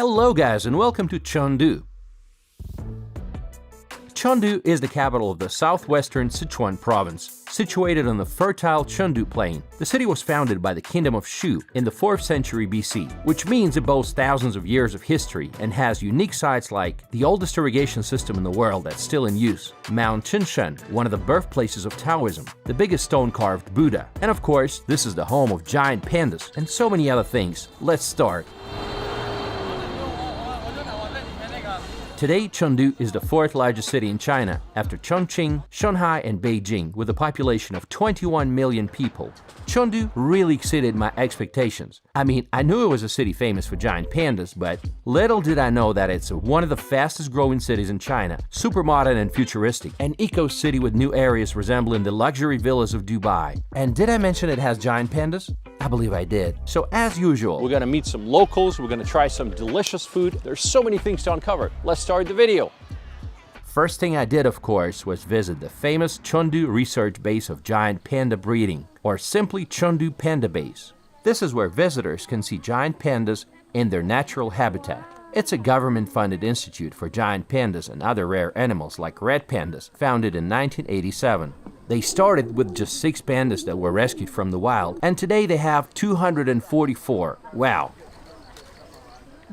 Hello guys and welcome to Chengdu. Chengdu is the capital of the southwestern Sichuan Province, situated on the fertile Chengdu Plain. The city was founded by the Kingdom of Shu in the 4th century BC, which means it boasts thousands of years of history and has unique sites like the oldest irrigation system in the world that's still in use, Mount Qinshan, one of the birthplaces of Taoism, the biggest stone-carved Buddha, and of course, this is the home of giant pandas and so many other things. Let's start. Today, Chengdu is the 4th largest city in China after Chongqing, Shanghai, and Beijing, with a population of 21 million people. Chengdu really exceeded my expectations. I mean, I knew it was a city famous for giant pandas, but little did I know that it's one of the fastest growing cities in China, super modern and futuristic, an eco-city with new areas resembling the luxury villas of Dubai. And did I mention it has giant pandas? I believe I did. So as usual, we're gonna meet some locals, we're gonna try some delicious food. There's so many things to uncover. Let's start the video. First thing I did, of course, was visit the famous Chengdu research base of giant panda breeding, or simply Chengdu Panda Base. This is where visitors can see giant pandas in their natural habitat. It's a government-funded institute for giant pandas and other rare animals like red pandas, founded in 1987. They started with just 6 pandas that were rescued from the wild, and today they have 244. Wow!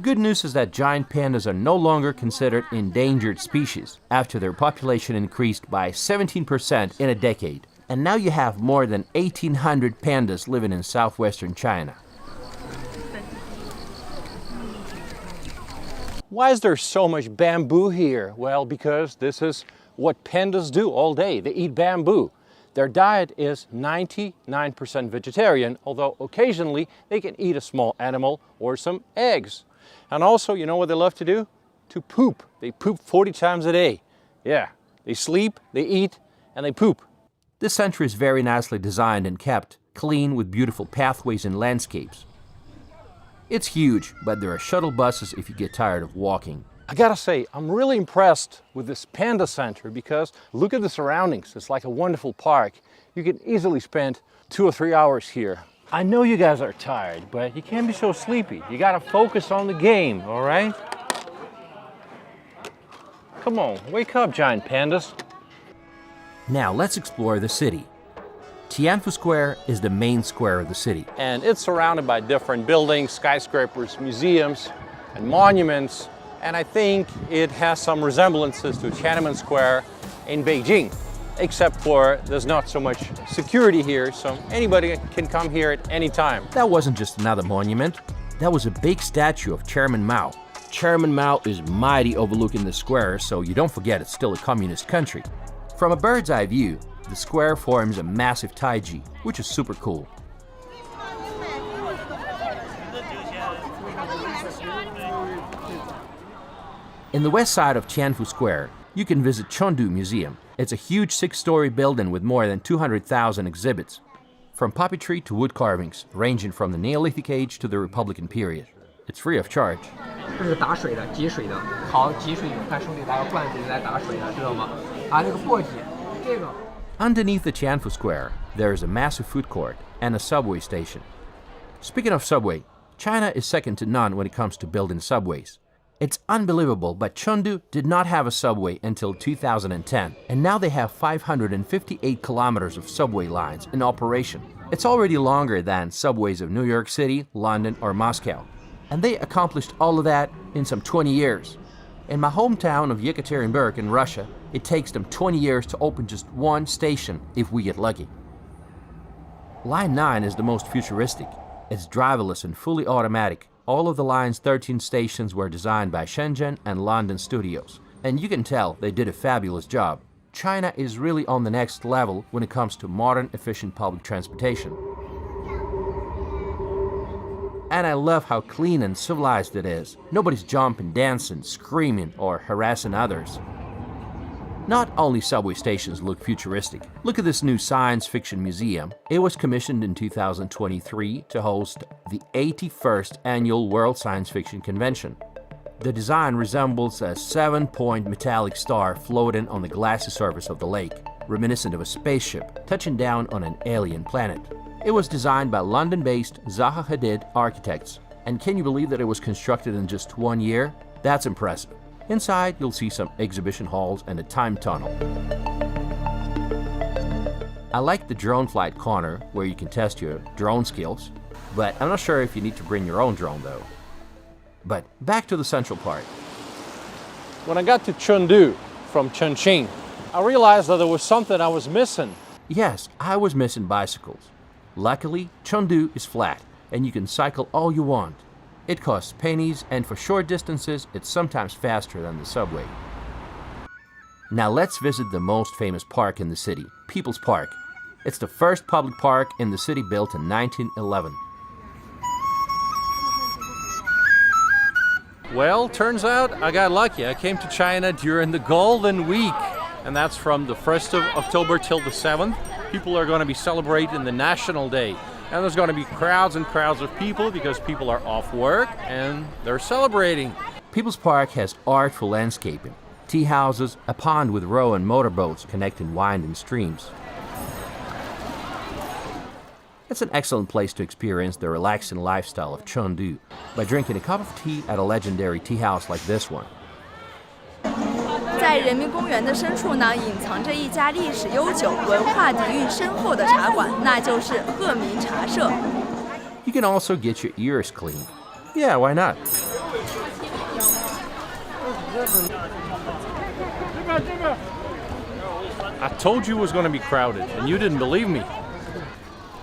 Good news is that giant pandas are no longer considered endangered species after their population increased by 17% in a decade. And now you have more than 1,800 pandas living in southwestern China. Why is there so much bamboo here? Well, because this is what pandas do all day. They eat bamboo. Their diet is 99% vegetarian, although occasionally they can eat a small animal or some eggs. And also, you know what they love to do? To poop. They poop 40 times a day. Yeah, they sleep, they eat, and they poop. This century is very nicely designed and kept, clean with beautiful pathways and landscapes. It's huge, but there are shuttle buses if you get tired of walking. I gotta say, I'm really impressed with this panda center because look at the surroundings. It's like a wonderful park. You can easily spend 2 or 3 hours here. I know you guys are tired, but you can't be so sleepy. You gotta focus on the game, all right? Come on, wake up, giant pandas. Now let's explore the city. Tianfu Square is the main square of the city. And it's surrounded by different buildings, skyscrapers, museums, and monuments. And I think it has some resemblances to Tiananmen Square in Beijing, except for there's not so much security here, so anybody can come here at any time. That wasn't just another monument. That was a big statue of Chairman Mao. Chairman Mao is mighty overlooking the square, so you don't forget it's still a communist country. From a bird's eye view, the square forms a massive taiji, which is super cool. In the west side of Tianfu Square, you can visit Chengdu Museum. It's a huge 6-story building with more than 200,000 exhibits, from puppetry to wood carvings, ranging from the Neolithic age to the Republican period. It's free of charge. Underneath the Tianfu Square, there is a massive food court and a subway station. Speaking of subway, China is second to none when it comes to building subways. It's unbelievable, but Chengdu did not have a subway until 2010, and now they have 558 kilometers of subway lines in operation. It's already longer than subways of New York City, London, or Moscow. And they accomplished all of that in some 20 years. In my hometown of Yekaterinburg in Russia, it takes them 20 years to open just one station if we get lucky. Line 9 is the most futuristic. It's driverless and fully automatic. All of the line's 13 stations were designed by Shenzhen and London studios, and you can tell they did a fabulous job. China is really on the next level when it comes to modern, efficient public transportation. And I love how clean and civilized it is. Nobody's jumping, dancing, screaming, or harassing others. Not only subway stations look futuristic. Look at this new science fiction museum. It was commissioned in 2023 to host the 81st Annual World Science Fiction Convention. The design resembles a 7-point metallic star floating on the glassy surface of the lake, reminiscent of a spaceship touching down on an alien planet. It was designed by London-based Zaha Hadid architects And can you believe that it was constructed in just 1 year? That's impressive. Inside, you'll see some exhibition halls and a time tunnel. I like the drone flight corner where you can test your drone skills, but I'm not sure if you need to bring your own drone though. But back to the central part. When I got to Chengdu from Chongqing, I realized that there was something I was missing. Yes, I was missing bicycles. Luckily, Chengdu is flat and you can cycle all you want. It costs pennies, and for short distances, it's sometimes faster than the subway. Now let's visit the most famous park in the city, People's Park. It's the first public park in the city built in 1911. Well, turns out I got lucky. I came to China during the Golden Week, and that's from the 1st of October till the 7th. People are going to be celebrating the National Day. And there's going to be crowds and crowds of people because people are off work and they're celebrating. People's Park has artful landscaping, tea houses, a pond with row and motorboats connecting winding streams. It's an excellent place to experience the relaxing lifestyle of Chengdu by drinking a cup of tea at a legendary tea house like this one. 在人民公园的深处呢，隐藏着一家历史悠久、文化底蕴深厚的茶馆，那就是鹤鸣茶社。 You can also get your ears cleaned. Yeah, why not? I told you it was going to be crowded, and you didn't believe me.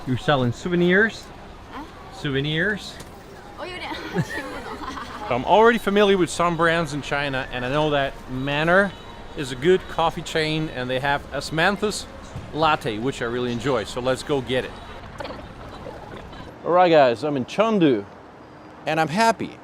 You're selling souvenirs? Souvenirs? I'm already familiar with some brands in China, and I know that Manor is a good coffee chain, and they have Asmanthus latte, which I really enjoy. So let's go get it. All right, guys, I'm in Chengdu, and I'm happy.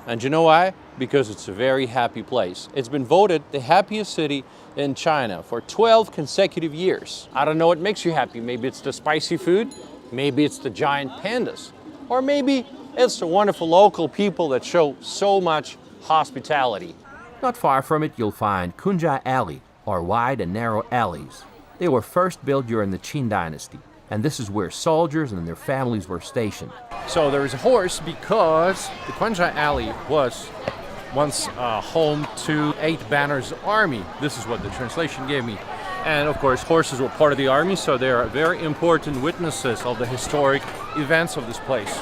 And you know why? Because it's a very happy place. It's been voted the happiest city in China for 12 consecutive years. I don't know what makes you happy. Maybe it's the spicy food, maybe it's the giant pandas, or maybe it's the wonderful local people that show so much hospitality. Not far from it, you'll find Kunjia Alley, or wide and narrow alleys. They were first built during the Qin dynasty, and this is where soldiers and their families were stationed. So there is a horse because the Kunjia Alley was once home to 8 Banners army. This is what the translation gave me. And of course, horses were part of the army, so they are very important witnesses of the historic events of this place.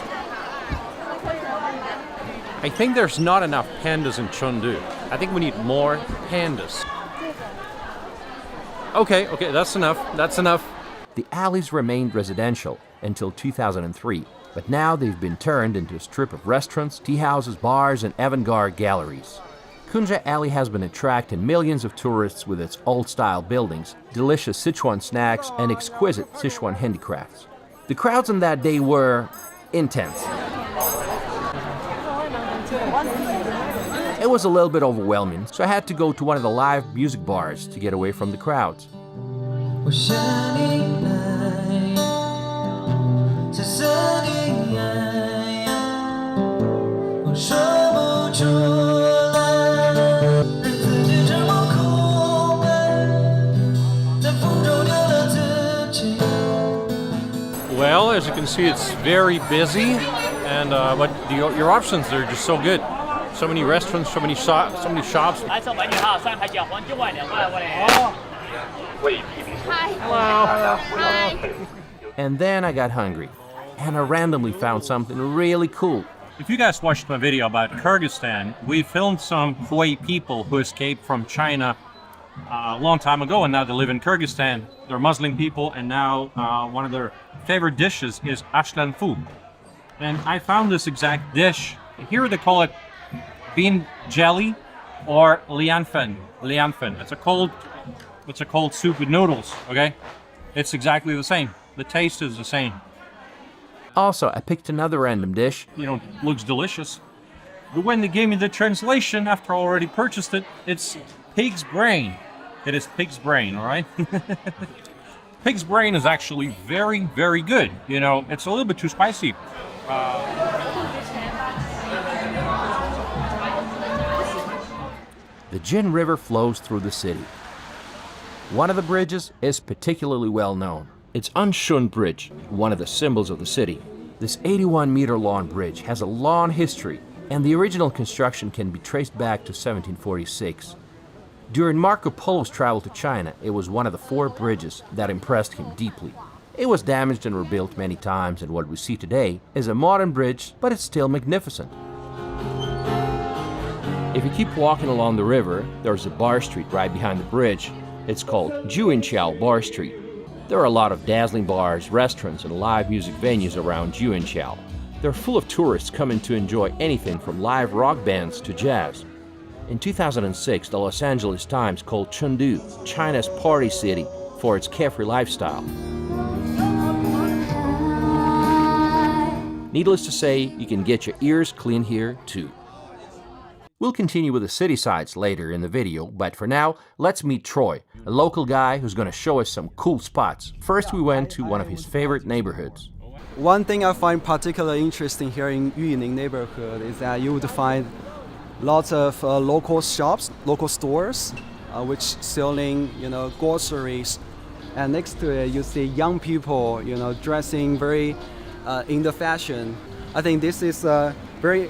I think there's not enough pandas in Chengdu. I think we need more pandas. Okay, that's enough. The alleys remained residential until 2003, but now they've been turned into a strip of restaurants, tea houses, bars, and avant-garde galleries. Kunjia Alley has been attracting millions of tourists with its old-style buildings, delicious Sichuan snacks, and exquisite Sichuan handicrafts. The crowds on that day were intense. It was a little bit overwhelming, so I had to go to one of the live music bars to get away from the crowds. Well, as you can see, it's very busy, and but your options are just so good. So many restaurants, so many shops. And then I got hungry, and I randomly found something really cool. If you guys watched my video about Kyrgyzstan, we filmed some Hui people who escaped from China a long time ago, and now they live in Kyrgyzstan. They're Muslim people, and now one of their favorite dishes is ashlan fu. And I found this exact dish. Here they call it bean jelly or lianfen. It's a cold soup with noodles, okay? It's exactly the same. The taste is the same. Also, I picked another random dish. You know, looks delicious. But when they gave me the translation after I already purchased it, it's pig's brain. It is pig's brain, all right? Pig's brain is actually very, very good. You know, it's a little bit too spicy. The Jin River flows through the city. One of the bridges is particularly well known. It's Anshun Bridge, one of the symbols of the city. This 81-meter-long bridge has a long history, and the original construction can be traced back to 1746. During Marco Polo's travel to China, it was one of the 4 bridges that impressed him deeply. It was damaged and rebuilt many times, and what we see today is a modern bridge, but it's still magnificent. If you keep walking along the river, there's a bar street right behind the bridge. It's called Juinqiao Bar Street. There are a lot of dazzling bars, restaurants, and live music venues around Juinqiao. They're full of tourists coming to enjoy anything from live rock bands to jazz. In 2006, the Los Angeles Times called Chengdu China's party city for its carefree lifestyle. Needless to say, you can get your ears clean here too. We'll continue with the city sides later in the video, but for now, let's meet Troy, a local guy who's going to show us some cool spots. First, we went to one of his favorite neighborhoods. One thing I find particularly interesting here in Yuyining neighborhood is that you would find lots of local shops, local stores, which selling, groceries. And next to it, you see young people, dressing very in the fashion. I think this is a very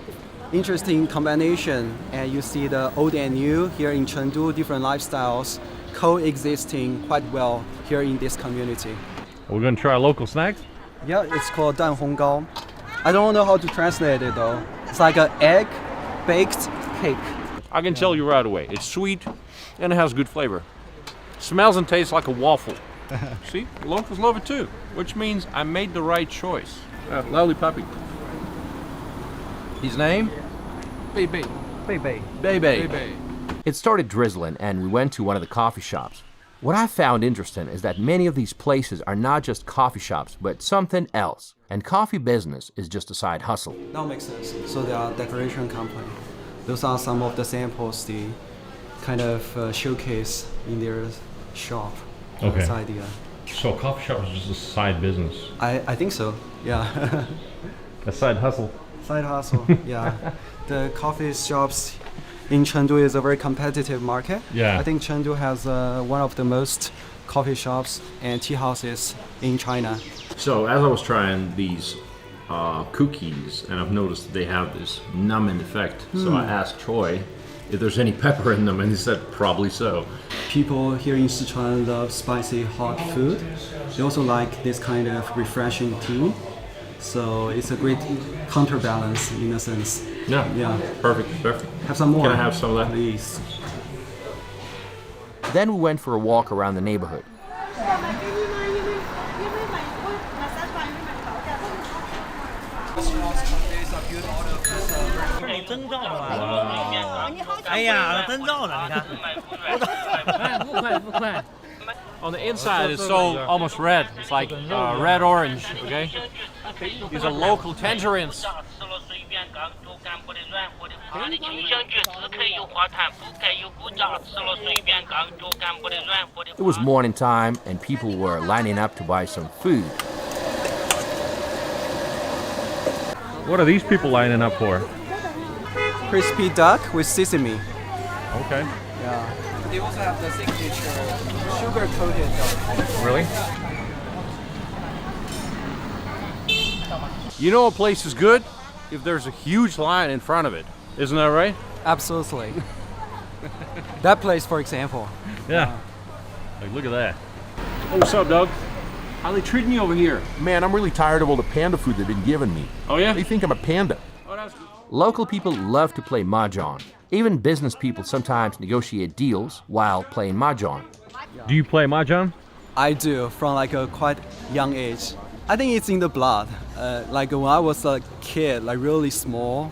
interesting combination, and you see the old and new here in Chengdu, different lifestyles coexisting quite well here in this community. We're going to try local snacks? Yeah, it's called Dan Hong Gao. I don't know how to translate it though. It's like an egg baked cake. I can tell you right away, it's sweet and it has good flavor. Smells and tastes like a waffle. See, the locals love it too, which means I made the right choice. Lovely puppy. His name? Bei. It started drizzling, and we went to one of the coffee shops. What I found interesting is that many of these places are not just coffee shops, but something else. And coffee business is just a side hustle. That makes sense. So they are decoration company. Those are some of the samples they kind of showcase in their shop. Okay. This idea. So coffee shop is just a side business? I think so, yeah. A side hustle? Side hustle, yeah. The coffee shops in Chengdu is a very competitive market. Yeah. I think Chengdu has one of the most coffee shops and tea houses in China. So as I was trying these cookies, and I've noticed they have this numbing effect, so I asked Troy if there's any pepper in them, and he said probably so. People here in Sichuan love spicy hot food. They also like this kind of refreshing tea. So it's a great counterbalance in a sense. Yeah. Perfect. Have some more. Can I have some of that? Please. Then we went for a walk around the neighborhood. On the inside, it's so almost red. It's like red-orange, okay? These are local tangerines. It was morning time, and people were lining up to buy some food. What are these people lining up for? Crispy duck with sesame. Okay. Yeah. They also have the signature sugar-coated duck. Really? You know a place is good if there's a huge line in front of it. Isn't that right? Absolutely. That place, for example. Yeah. Like, look at that. Oh, what's up, Doug? How they treating you over here? Man, I'm really tired of all the panda food they've been giving me. Oh, yeah? They think I'm a panda. Oh, that's good. Local people love to play mahjong. Even business people sometimes negotiate deals while playing mahjong. Do you play mahjong? I do, from like a quite young age. I think it's in the blood. Like when I was a kid, like really small,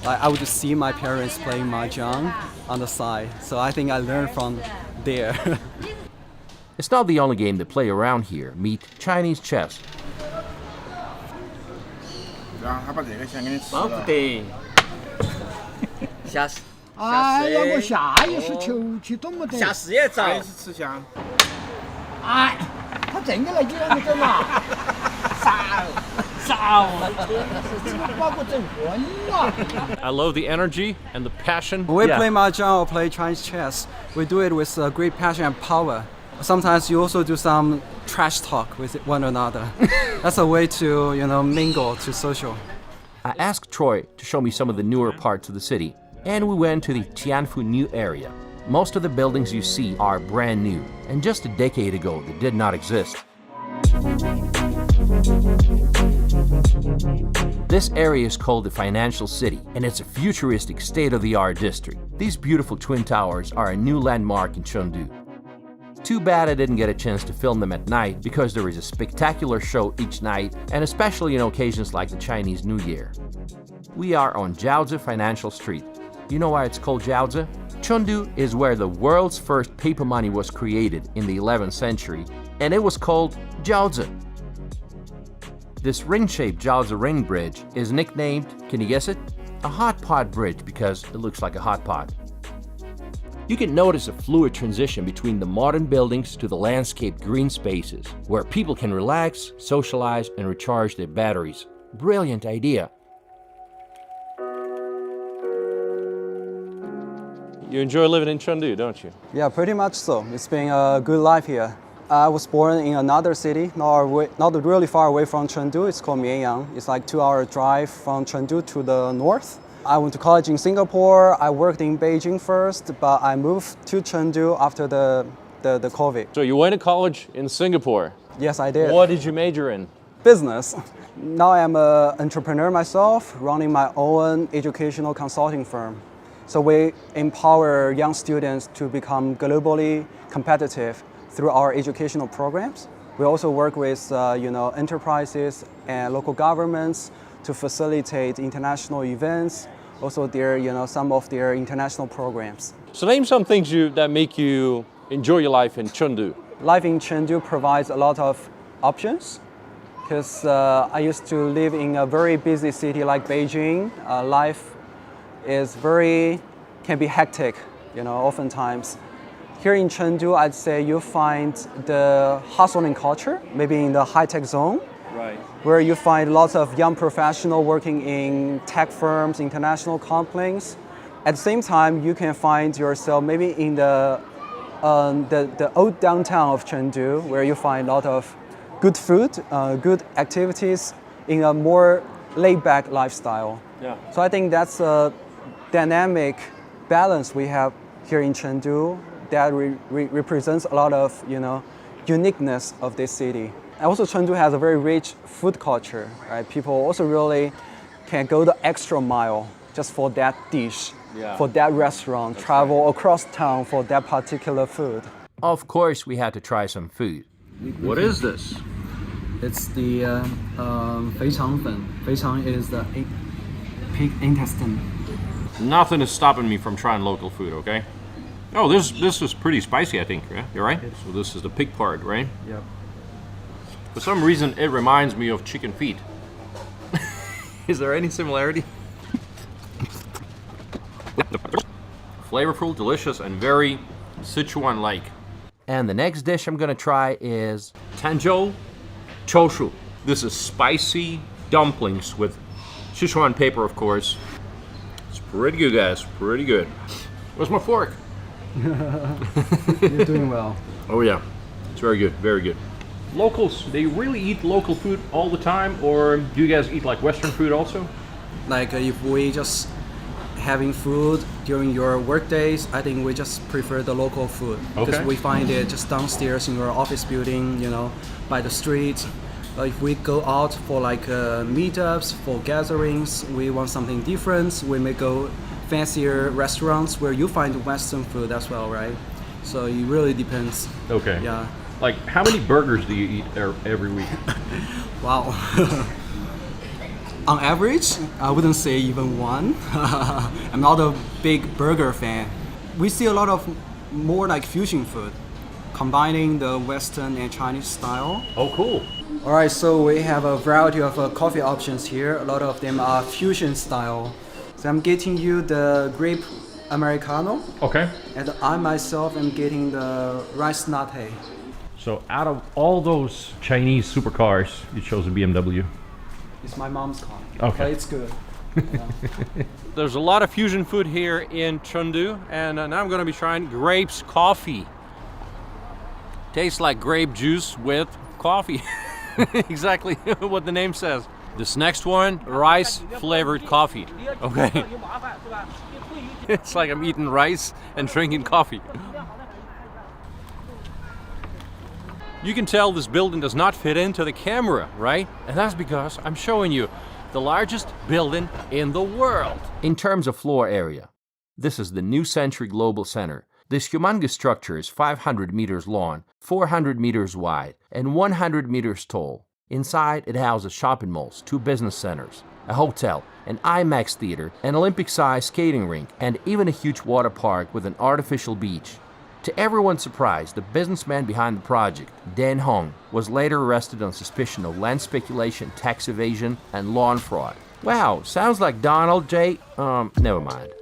like I would see my parents playing mahjong on the side. So I think I learned from there. It's not the only game they play around here. Meet Chinese chess. 然后还把这个先给你吃了。不得，下死哎呀，我谁？下意识求去懂不得。下死也早。还是吃香。哎，他真的来几两个嘛？少，这个把我整昏了。 I love the energy and the passion. When we play mahjong or play Chinese chess, we do it with great passion and power. Sometimes you also do some trash talk with one another. That's a way to, mingle, to social. I asked Troy to show me some of the newer parts of the city, and we went to the Tianfu New area. Most of the buildings you see are brand new, and just a decade ago they did not exist. This area is called the Financial City, and it's a futuristic state-of-the-art district. These beautiful twin towers are a new landmark in Chengdu. Too bad I didn't get a chance to film them at night because there is a spectacular show each night, and especially on occasions like the Chinese New Year. We are on Jiaozi Financial Street. You know why it's called Jiaozi? Chengdu is where the world's first paper money was created in the 11th century, and it was called Jiaozi. This ring-shaped Jiaozi ring bridge is nicknamed, can you guess it? A hot pot bridge because it looks like a hot pot. You can notice a fluid transition between the modern buildings to the landscaped green spaces, where people can relax, socialize, and recharge their batteries. Brilliant idea. You enjoy living in Chengdu, don't you? Yeah, pretty much so. It's been a good life here. I was born in another city, not really far away from Chengdu. It's called Mianyang. It's like 2-hour drive from Chengdu to the north. I went to college in Singapore. I worked in Beijing first, but I moved to Chengdu after the COVID. So you went to college in Singapore. Yes, I did. What did you major in? Business. Now I'm an entrepreneur myself, running my own educational consulting firm. So we empower young students to become globally competitive through our educational programs. We also work with enterprises and local governments to facilitate international events, also some of their international programs. So name some things that make you enjoy your life in Chengdu. Life in Chengdu provides a lot of options because I used to live in a very busy city like Beijing. Life can be hectic, oftentimes. Here in Chengdu, I'd say you find the hustling culture, maybe in the high-tech zone, Right. where you find lots of young professionals working in tech firms, international companies. At the same time, you can find yourself maybe in the old downtown of Chengdu, where you find a lot of good food, good activities in a more laid-back lifestyle. Yeah. So I think that's a dynamic balance we have here in Chengdu that represents a lot of uniqueness of this city. And also Chengdu has a very rich food culture, right? People also really can go the extra mile just for that dish, for that restaurant, travel across town for that particular food. Of course, we had to try some food. What is this? It's the 肥肠粉. 肥肠 is the pig intestine. Nothing is stopping me from trying local food, okay? Oh, this is pretty spicy, I think, yeah? You're right? So this is the pig part, right? Yep. For some reason, it reminds me of chicken feet. Is there any similarity? Flavorful, delicious, and very Sichuan-like. And the next dish I'm gonna try is Tanzhou Choshu. This is spicy dumplings with Sichuan paper, of course. It's pretty good, guys. Pretty good. Where's my fork? You're doing well. Oh yeah, it's very good. Very good. Locals, they really eat local food all the time, or do you guys eat like Western food also? Like if we just having food during your work days, I think we just prefer the local food because Okay. we find it just downstairs in your office building, by the street. If we go out for like meetups, for gatherings, we want something different. We may go fancier restaurants where you find Western food as well, right? So it really depends. Okay. Yeah. Like, how many burgers do you eat every week? Wow. On average, I wouldn't say even one. I'm not a big burger fan. We see a lot of more like fusion food, combining the Western and Chinese style. Oh, cool. All right, so we have a variety of coffee options here. A lot of them are fusion style. So I'm getting you the grape Americano, Okay. and I myself am getting the rice latte. So out of all those Chinese supercars, you chose a BMW. It's my mom's car, Okay. but it's good. There's a lot of fusion food here in Chengdu, and now I'm going to be trying Grapes coffee. Tastes like grape juice with coffee. Exactly what the name says. This next one, rice flavored coffee. Okay. It's like I'm eating rice and drinking coffee. You can tell this building does not fit into the camera, right? And that's because I'm showing you the largest building in the world. In terms of floor area, this is the New Century Global Center. This humongous structure is 500 meters long, 400 meters wide, and 100 meters tall. Inside, it houses shopping malls, 2 business centers, a hotel, an IMAX theater, an Olympic-sized skating rink, and even a huge water park with an artificial beach. To everyone's surprise, the businessman behind the project, Dan Hong, was later arrested on suspicion of land speculation, tax evasion, and lawn fraud. Wow, sounds like Donald J. Never mind.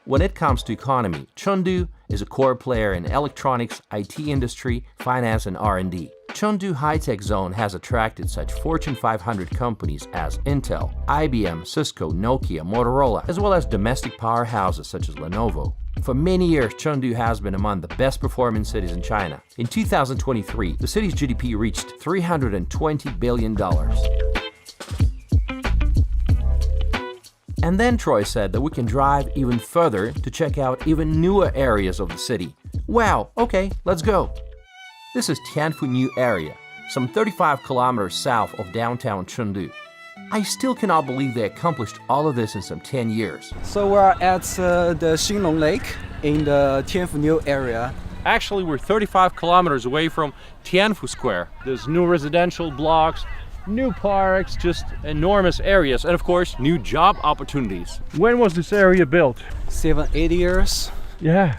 When it comes to economy, Chengdu is a core player in electronics, IT industry, finance, and R&D. Chengdu High-Tech Zone has attracted such Fortune 500 companies as Intel, IBM, Cisco, Nokia, Motorola, as well as domestic powerhouses such as Lenovo. For many years, Chengdu has been among the best performing cities in China. In 2023, the city's GDP reached $320 billion. And then Troy said that we can drive even further to check out even newer areas of the city. Wow, okay, let's go. This is Tianfu New Area, some 35 kilometers south of downtown Chengdu. I still cannot believe they accomplished all of this in some 10 years. So we're at the Xinlong Lake in the Tianfu New area. Actually, we're 35 kilometers away from Tianfu Square. There's new residential blocks, new parks, just enormous areas, and of course, new job opportunities. When was this area built? 7-8 years. Yeah.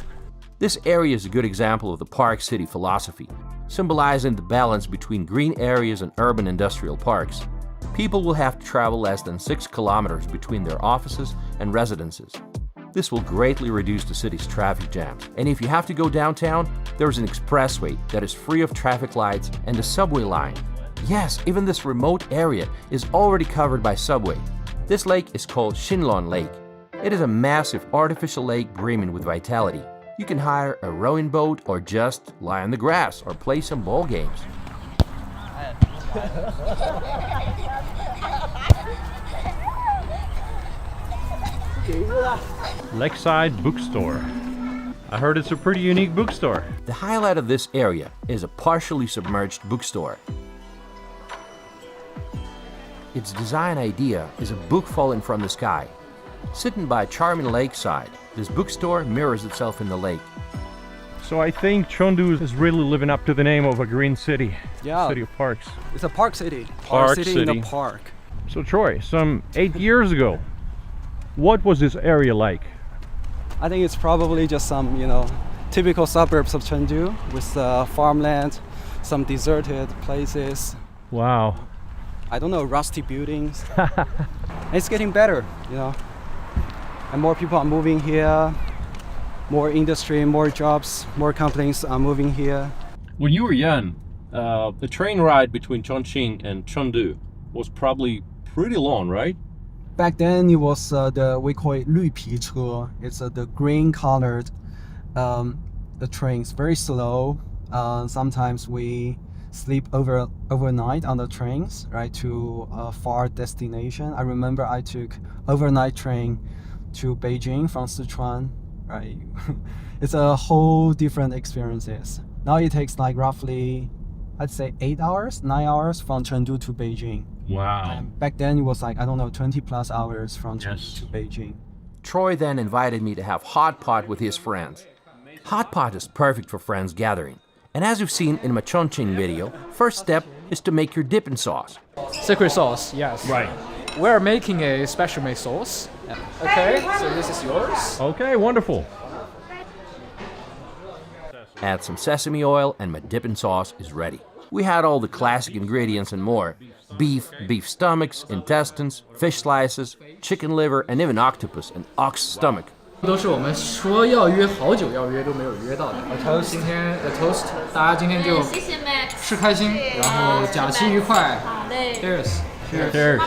This area is a good example of the Park City philosophy, symbolizing the balance between green areas and urban industrial parks. People will have to travel less than 6 kilometers between their offices and residences. This will greatly reduce the city's traffic jams. And if you have to go downtown, there is an expressway that is free of traffic lights and a subway line. Yes, even this remote area is already covered by subway. This lake is called Xinlong Lake. It is a massive artificial lake brimming with vitality. You can hire a rowing boat or just lie on the grass or play some ball games. Lakeside Bookstore. I heard it's a pretty unique bookstore. The highlight of this area is a partially submerged bookstore. Its design idea is a book falling from the sky. Sitting by a charming lakeside, this bookstore mirrors itself in the lake. So I think Chengdu is really living up to the name of a green city. Yeah. City of parks. It's a park city. Park city in city. a park. So Troy, some 8 years ago, what was this area like? I think it's probably just some, typical suburbs of Chengdu with farmland, some deserted places. Wow. I don't know, rusty buildings. It's getting better, And more people are moving here. More industry, more jobs, more companies are moving here. When you were young, the train ride between Chongqing and Chengdu was probably pretty long, right? Back then it was we call it 绿皮车. It's the green colored the trains, very slow. Sometimes we sleep overnight on the trains, right, to a far destination. I remember I took overnight train to Beijing from Sichuan, right? It's a whole different experiences. Now it takes like roughly, I'd say 9 hours from Chengdu to Beijing. Wow. And back then it was like, 20 plus hours from Chengdu to Beijing. Troy then invited me to have hotpot with his friends. Hotpot is perfect for friends gathering. And as you've seen in my Chongqing video, first step is to make your dipping sauce. Secret sauce, yes. Right. We're making a special made sauce. Okay, so this is yours. Okay, wonderful. Add some sesame oil and my dipping sauce is ready. We had all the classic ingredients and more. Beef, beef stomachs, intestines, fish slices, chicken liver, and even octopus and ox stomach. 都是我们说要约好久要约都没有约到的。今天的 toast， 大家今天就吃开心，然后假期愉快。Cheers. Cheers.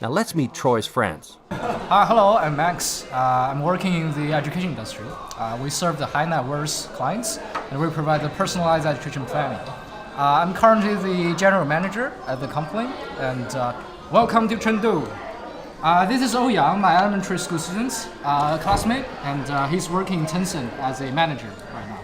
Now let's meet Troy's friends. Hello, I'm Max. I'm working in the education industry. We serve the high net worth clients, and we provide the personalized education planning. I'm currently the general manager at the company, and welcome to Chengdu. This is Ouyang, my elementary school student's classmate, and he's working in Tencent as a manager right now.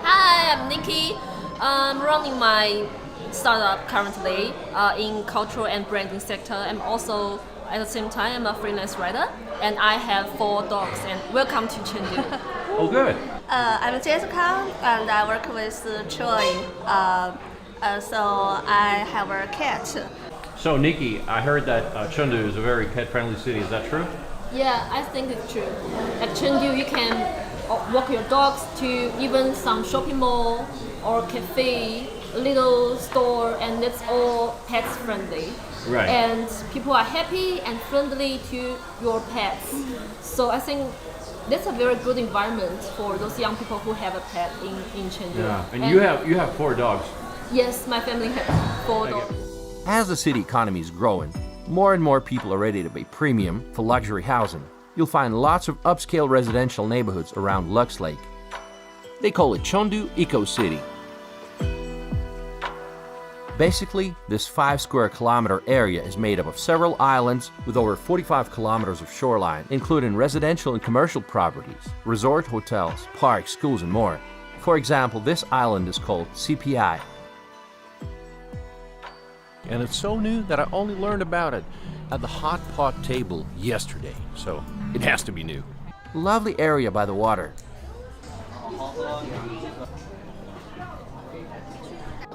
Hi, I'm Nikki. I'm running my startup currently in cultural and branding sector. I'm also, at the same time, I'm a freelance writer, and I have 4 dogs. And welcome to Chengdu. Oh, good. I'm Jessica, and I work with Troy. So I have a cat. So, Nikki, I heard that Chengdu is a very pet-friendly city. Is that true? Yeah, I think it's true. At Chengdu, you can walk your dogs to even some shopping mall or cafe, little store, and it's all pets friendly. Right. And people are happy and friendly to your pets. So I think that's a very good environment for those young people who have a pet in Chengdu. Yeah. And you have 4 dogs. Yes, my family has 4 dogs. As the city economy is growing, more and more people are ready to pay premium for luxury housing. You'll find lots of upscale residential neighborhoods around Lux Lake. They call it Chengdu Eco City. Basically, this 5 square kilometer area is made up of several islands with over 45 kilometers of shoreline, including residential and commercial properties, resort hotels, parks, schools, and more. For example, this island is called CPI. And it's so new that I only learned about it at the hot pot table yesterday. So it has to be new. Lovely area by the water.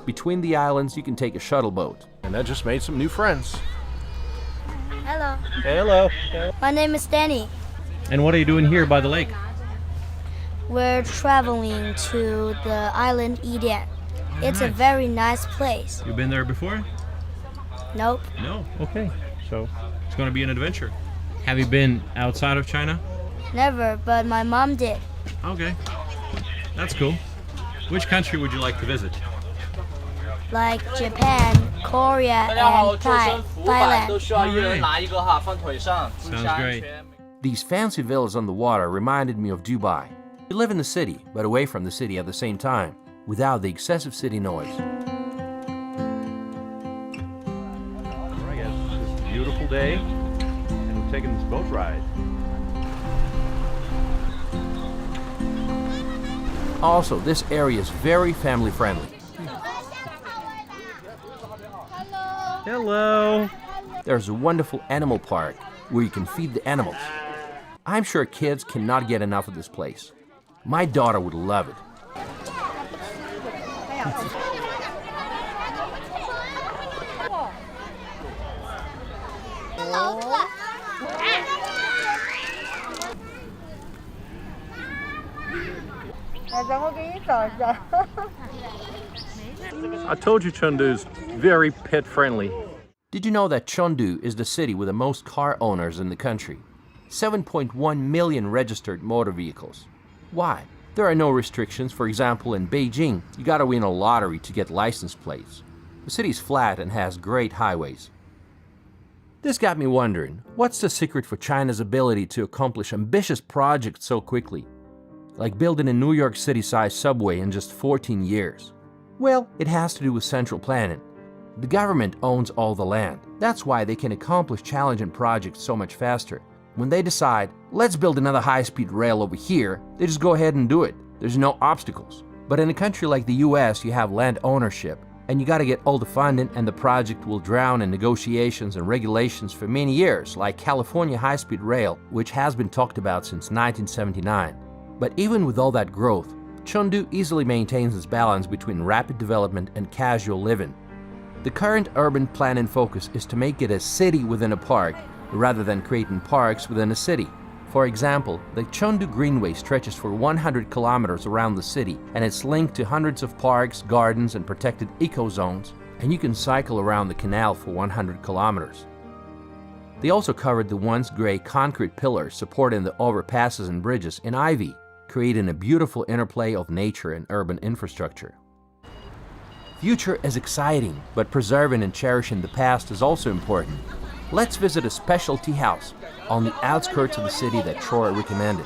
Between the islands, you can take a shuttle boat. And I just made some new friends. Hello. Hello. My name is Danny. And what are you doing here by the lake? We're traveling to the island Eden. It's a very nice place. You've been there before? Nope. No? Okay. So it's going to be an adventure. Have you been outside of China? Never, but my mom did. Okay. That's cool. Which country would you like to visit? Like Japan, Korea, and Thailand. Sounds great. These fancy villas on the water reminded me of Dubai. You live in the city, but away from the city at the same time, without the excessive city noise. It's a beautiful day, and we're taking this boat ride. Also, this area is very family friendly. Hello. There's a wonderful animal park where you can feed the animals. I'm sure kids cannot get enough of this place. My daughter would love it. I told you Chengdu is very pet friendly. Did you know that Chengdu is the city with the most car owners in the country? 7.1 million registered motor vehicles. Why? There are no restrictions. For example, in Beijing, you gotta win a lottery to get license plates. The city's flat and has great highways. This got me wondering, what's the secret for China's ability to accomplish ambitious projects so quickly? Like building a New York City-sized subway in just 14 years. Well, it has to do with central planning. The government owns all the land. That's why they can accomplish challenging projects so much faster. When they decide, let's build another high-speed rail over here, they just go ahead and do it. There's no obstacles. But in a country like the US, you have land ownership, and you gotta get all the funding, and the project will drown in negotiations and regulations for many years, like California high-speed rail, which has been talked about since 1979. But even with all that growth, Chengdu easily maintains its balance between rapid development and casual living. The current urban planning focus is to make it a city within a park, rather than creating parks within a city. For example, the Chengdu Greenway stretches for 100 kilometers around the city, and it's linked to hundreds of parks, gardens, and protected eco-zones, and you can cycle around the canal for 100 kilometers. They also covered the once gray concrete pillars supporting the overpasses and bridges in ivy, creating a beautiful interplay of nature and urban infrastructure. Future is exciting, but preserving and cherishing the past is also important. Let's visit a special tea house on the outskirts of the city that Troy recommended.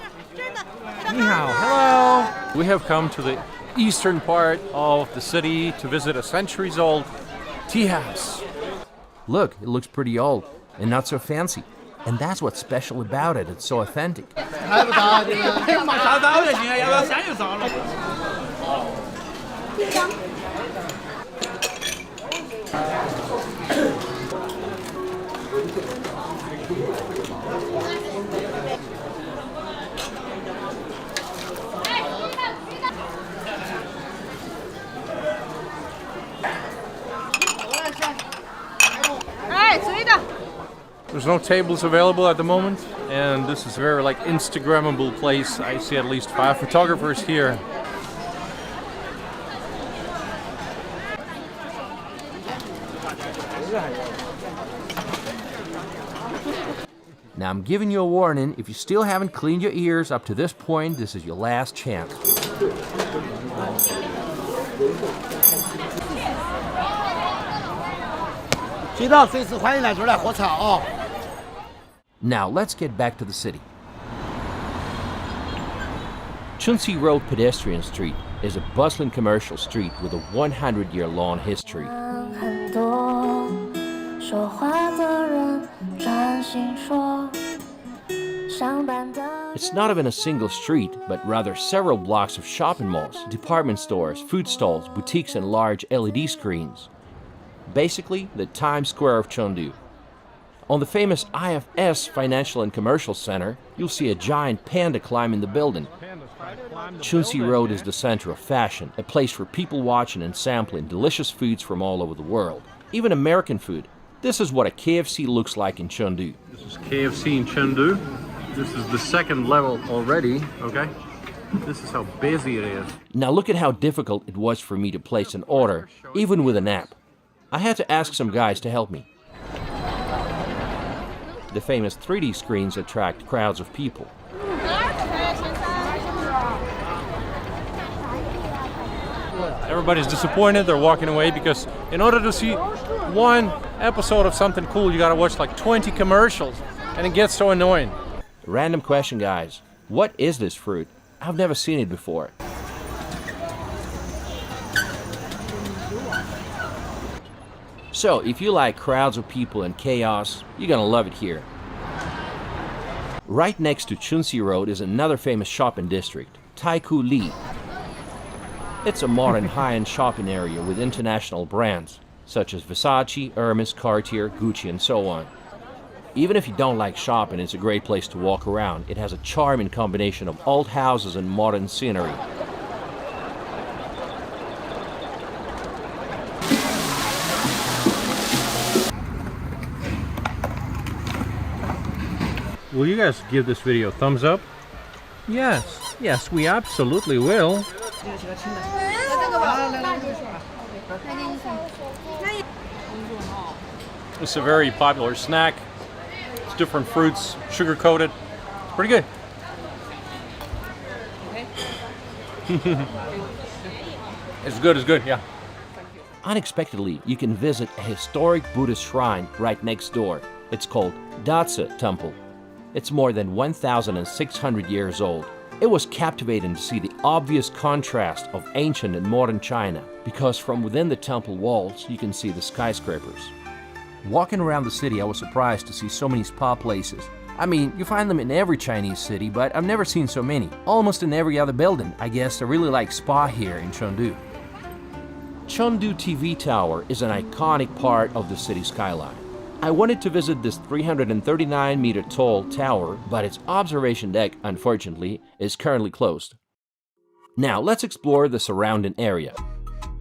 Ni hao. Hello. We have come to the eastern part of the city to visit a centuries-old tea house. Look, it looks pretty old and not so fancy. And that's what's special about it. It's so authentic. There's no tables available at the moment, and this is a very Instagrammable place. I see at least 5 photographers here. Now I'm giving you a warning, if you still haven't cleaned your ears up to this point, this is your last chance. Now let's get back to the city. Chunxi Road Pedestrian Street is a bustling commercial street with a 100-year-long history. It's not even a single street, but rather several blocks of shopping malls, department stores, food stalls, boutiques, and large LED screens. Basically, the Times Square of Chengdu. On the famous IFS Financial and Commercial Center, you'll see a giant panda climbing the building. Chunxi Road is the center of fashion, a place for people watching and sampling delicious foods from all over the world, even American food. This is what a KFC looks like in Chengdu. This is KFC in Chengdu. This is the second level already, okay? This is how busy it is. Now look at how difficult it was for me to place an order, even with an app. I had to ask some guys to help me. The famous 3D screens attract crowds of people. Everybody's disappointed, they're walking away because in order to see one episode of something cool, you gotta watch like 20 commercials, and it gets so annoying. Random question, guys. What is this fruit? I've never seen it before. So, if you like crowds of people and chaos, you're gonna love it here. Right next to Chunxi Road is another famous shopping district, Taikoo Li. It's a modern high-end shopping area with international brands, such as Versace, Hermes, Cartier, Gucci, and so on. Even if you don't like shopping, it's a great place to walk around. It has a charming combination of old houses and modern scenery. Will you guys give this video a thumbs up? Yes, yes, we absolutely will. It's a very popular snack. It's different fruits, sugar-coated. It's pretty good. It's good, yeah. Unexpectedly, you can visit a historic Buddhist shrine right next door. It's called Dazi Temple. It's more than 1,600 years old. It was captivating to see the obvious contrast of ancient and modern China, because from within the temple walls you can see the skyscrapers. Walking around the city, I was surprised to see so many spa places. I mean, you find them in every Chinese city, but I've never seen so many. Almost in every other building. I guess I really like spa here in Chengdu. Chengdu TV Tower is an iconic part of the city skyline. I wanted to visit this 339-meter tall tower, but its observation deck, unfortunately, is currently closed. Now, let's explore the surrounding area.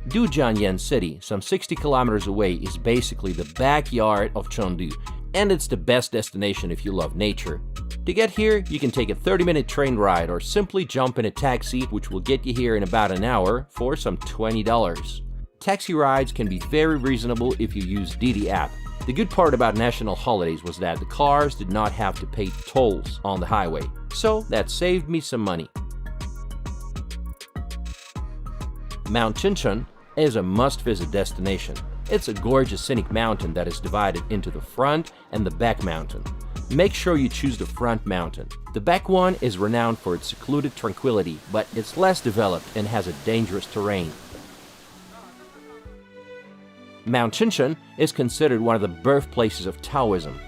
Dujianyan City, some 60 kilometers away, is basically the backyard of Chengdu, and it's the best destination if you love nature. To get here, you can take a 30-minute train ride or simply jump in a taxi, which will get you here in about an hour for some $20. Taxi rides can be very reasonable if you use Didi app. The good part about national holidays was that the cars did not have to pay tolls on the highway, so that saved me some money. Mount Qincheng is a must-visit destination. It's a gorgeous scenic mountain that is divided into the front and the back mountain. Make sure you choose the front mountain. The back one is renowned for its secluded tranquility, but it's less developed and has a dangerous terrain. Mount Qinshan is considered one of the birthplaces of Taoism.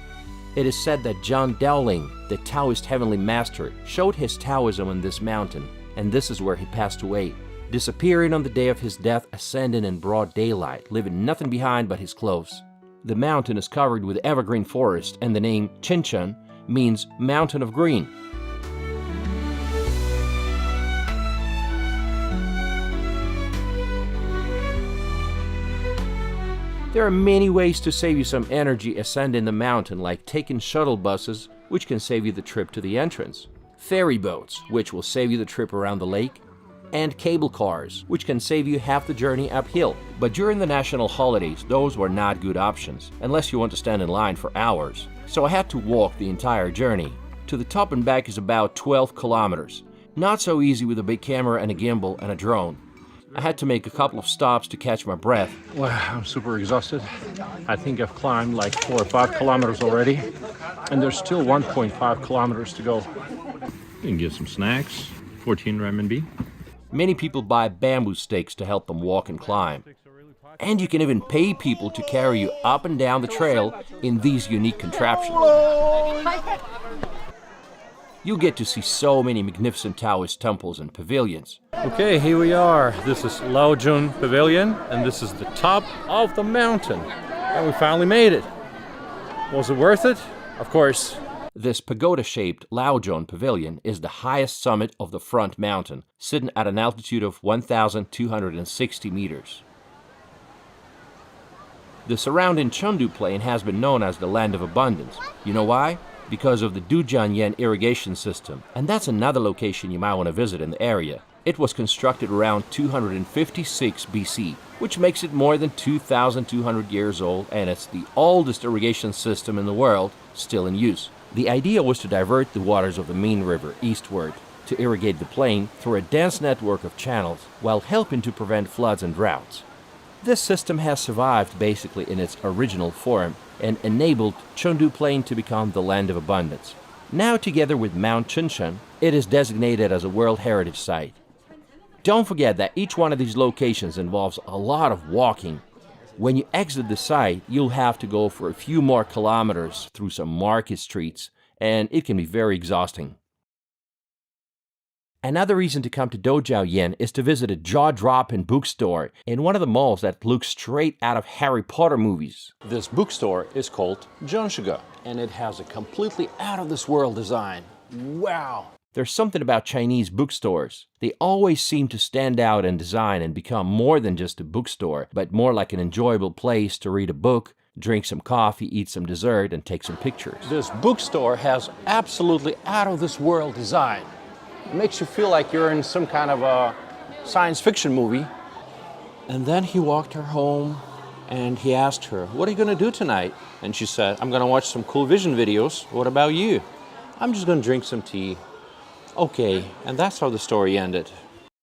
It is said that Zhang Daoling, the Taoist heavenly master, showed his Taoism on this mountain, and this is where he passed away, disappearing on the day of his death, ascending in broad daylight, leaving nothing behind but his clothes. The mountain is covered with evergreen forest, and the name Qinshan means mountain of green. There are many ways to save you some energy ascending the mountain, like taking shuttle buses, which can save you the trip to the entrance, ferry boats, which will save you the trip around the lake, and cable cars, which can save you half the journey uphill. But during the national holidays, those were not good options, unless you want to stand in line for hours. So I had to walk the entire journey. To the top and back is about 12 kilometers. Not so easy with a big camera and a gimbal and a drone. I had to make a couple of stops to catch my breath. Wow, I'm super exhausted. I think I've climbed like 4 or 5 kilometers already, and there's still 1.5 kilometers to go. You can get some snacks, 14 renminbi. Many people buy bamboo stakes to help them walk and climb. And you can even pay people to carry you up and down the trail in these unique contraptions. You'll get to see so many magnificent Taoist temples and pavilions. Okay, here we are. This is Laojun Pavilion, and this is the top of the mountain. And we finally made it. Was it worth it? Of course. This pagoda-shaped Laojun Pavilion is the highest summit of the front mountain, sitting at an altitude of 1,260 meters. The surrounding Chengdu plain has been known as the land of abundance. You know why? Because of the Dujiangyan irrigation system, and that's another location you might want to visit in the area. It was constructed around 256 BC, which makes it more than 2,200 years old, and it's the oldest irrigation system in the world still in use. The idea was to divert the waters of the main river eastward to irrigate the plain through a dense network of channels while helping to prevent floods and droughts. This system has survived basically in its original form and enabled Chengdu Plain to become the land of abundance. Now, together with Mount Qinshan, it is designated as a World Heritage Site. Don't forget that each one of these locations involves a lot of walking. When you exit the site, you'll have to go for a few more kilometers through some market streets, and it can be very exhausting. Another reason to come to Doujiaoyan is to visit a jaw-dropping bookstore in one of the malls that looks straight out of Harry Potter movies. This bookstore is called Zhenshige, and it has a completely out-of-this-world design. Wow! There's something about Chinese bookstores. They always seem to stand out in design and become more than just a bookstore, but more like an enjoyable place to read a book, drink some coffee, eat some dessert, and take some pictures. This bookstore has absolutely out-of-this-world design. It makes you feel like you're in some kind of a science fiction movie. And then he walked her home and he asked her, "What are you going to do tonight?" And she said, "I'm going to watch some cool vision videos. What about you?" "I'm just going to drink some tea." Okay, and that's how the story ended.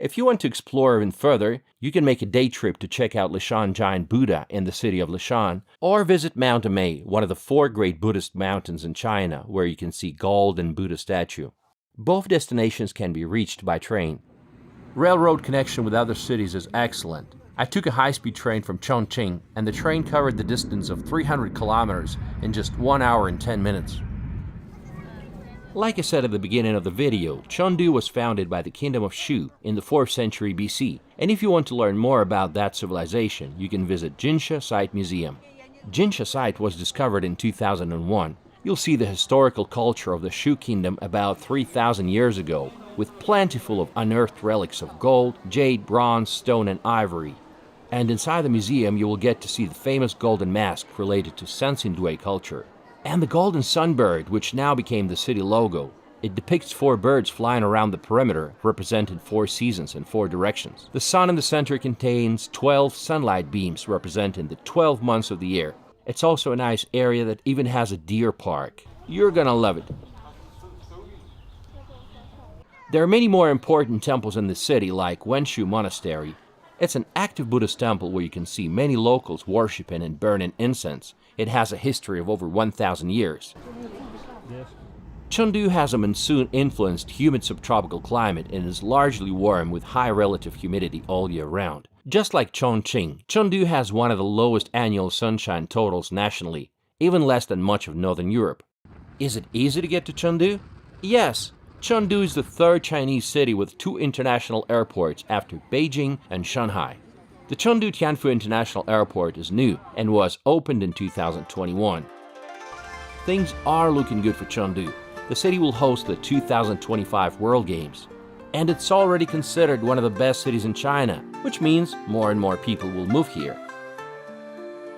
If you want to explore even further, you can make a day trip to check out Lishan Giant Buddha in the city of Lishan, or visit Mount Amei, one of the 4 great Buddhist mountains in China, where you can see golden Buddha statue. Both destinations can be reached by train. Railroad connection with other cities is excellent. I took a high-speed train from Chongqing, and the train covered the distance of 300 kilometers in just 1 hour and 10 minutes. Like I said at the beginning of the video, Chengdu was founded by the Kingdom of Shu in the 4th century BC, and if you want to learn more about that civilization, you can visit Jinsha Site Museum. Jinsha Site was discovered in 2001. You'll see the historical culture of the Shu Kingdom about 3,000 years ago, with plentiful of unearthed relics of gold, jade, bronze, stone, and ivory. And inside the museum, you will get to see the famous golden mask related to Sanxingdui culture, and the golden sunbird, which now became the city logo. It depicts 4 birds flying around the perimeter, representing 4 seasons and 4 directions. The sun in the center contains 12 sunlight beams, representing the 12 months of the year. It's also a nice area that even has a deer park. You're gonna love it. There are many more important temples in the city, like Wenshu Monastery. It's an active Buddhist temple where you can see many locals worshiping and burning incense. It has a history of over 1,000 years. Chengdu has a monsoon-influenced humid subtropical climate and is largely warm with high relative humidity all year round. Just like Chongqing, Chengdu has one of the lowest annual sunshine totals nationally, even less than much of northern Europe. Is it easy to get to Chengdu? Yes. Chengdu is the third Chinese city with 2 international airports after Beijing and Shanghai. The Chengdu Tianfu International Airport is new and was opened in 2021. Things are looking good for Chengdu. The city will host the 2025 World Games. And it's already considered one of the best cities in China, which means more and more people will move here.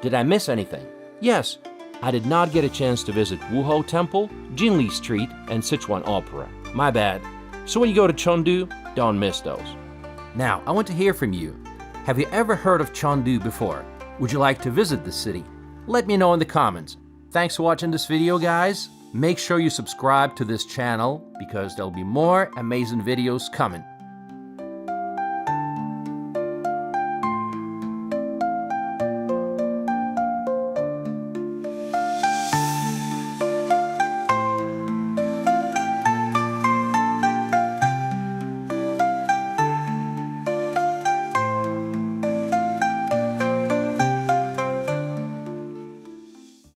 Did I miss anything? Yes, I did not get a chance to visit Wuhou Temple, Jinli Street, and Sichuan Opera. My bad. So when you go to Chengdu, don't miss those. Now, I want to hear from you. Have you ever heard of Chengdu before? Would you like to visit the city? Let me know in the comments. Thanks for watching this video, guys. Make sure you subscribe to this channel because there'll be more amazing videos coming.